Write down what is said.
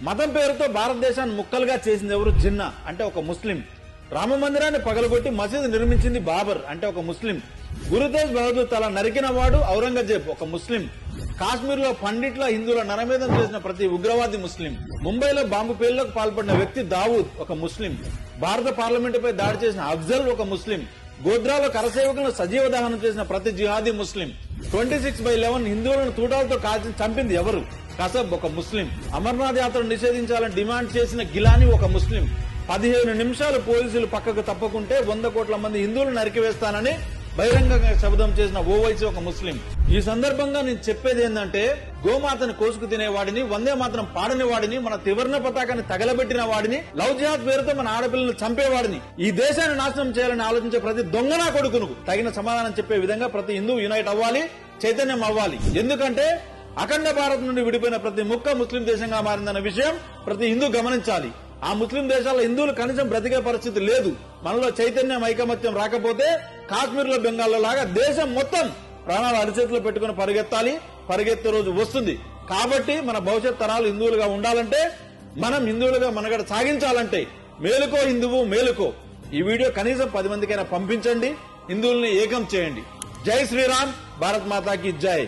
మతం పేరుతో భారతదేశాన్ని ముక్కలుగా చేసింది ఎవరు? జిన్నా అంటే ఒక ముస్లిం. రామ మందిరాన్ని పగలగొట్టి మసీదు నిర్మించింది బాబర్ అంటే ఒక ముస్లిం. గురుతేజ్ బహదూర్ తల నరికిన వాడు ఔరంగజేబ్ ఒక ముస్లిం. కాశ్మీర్ లో పండిట్ల హిందువుల నరమేధం చేసిన ప్రతి ఉగ్రవాది ముస్లిం. ముంబైలో బాంబు పేలులకు పాల్పడిన వ్యక్తి దావూద్ ఒక ముస్లిం. భారత పార్లమెంటుపై దాడి చేసిన అఫ్జల్ ఒక ముస్లిం. గోధ్రాలో కరసేవకులను సజీవ దహనం చేసిన ప్రతి జిహాదీ ముస్లిం. 26/11 హిందువులను తూటాలతో కాల్చి చంపింది ఎవరు? కసబ్ ఒక ముస్లిం. అమర్నాథ్ యాత్రను నిషేధించాలని డిమాండ్ చేసిన గిలానీ ఒక ముస్లిం. 15 నిమిషాలు పోలీసులు పక్కకు తప్పకుంటే 100 కోట్ల మంది హిందువులు నరికివేస్తానని బహిరంగంగా శబ్దం చేసిన ఓవైసీ ఒక ముస్లిం. ఈ సందర్భంగా నేను చెప్పేది ఏంటంటే, గోమాతను కోసుకు తినేవాడిని, వందే మాత్రం పాడని వాడిని, మన త్రివర్ణ పతాకాన్ని తగలబెట్టిన వాడిని, లవ్ జిహాద్ పేరుతో మన ఆడపిల్లలను చంపేవాడిని, ఈ దేశాన్ని నాశనం చేయాలని ఆలోచించే ప్రతి దొంగనా కొడుకును తగిన సమాధానం చెప్పే విధంగా ప్రతి హిందూ యునైట్ అవ్వాలి, చైతన్యం అవ్వాలి. ఎందుకంటే అఖండ భారత్ నుండి విడిపోయిన ప్రతి ముక్క ముస్లిం దేశంగా మారిందన్న విషయం ప్రతి హిందూ గమనించాలి. ఆ ముస్లిం దేశాల్లో హిందువులు కనీసం బ్రతికే పరిస్థితి లేదు. మనలో చైతన్యం, ఐకమత్యం రాకపోతే కాశ్మీర్ లో, బెంగాల్లో లాగా దేశం మొత్తం ప్రాణాలు అరిచేతిలో పెట్టుకుని పరిగెత్తాలి. పరిగెత్తే రోజు వస్తుంది. కాబట్టి మన భవిష్యత్ తరాలు హిందువులుగా ఉండాలంటే, మనం హిందువులుగా మనగడ సాగించాలంటే మేలుకో హిందువు మేలుకో. ఈ వీడియో కనీసం 10 మందికైనా పంపించండి. హిందువుల్ని ఏకం చేయండి. జై శ్రీరామ్, భారత్ మాతాకి జై.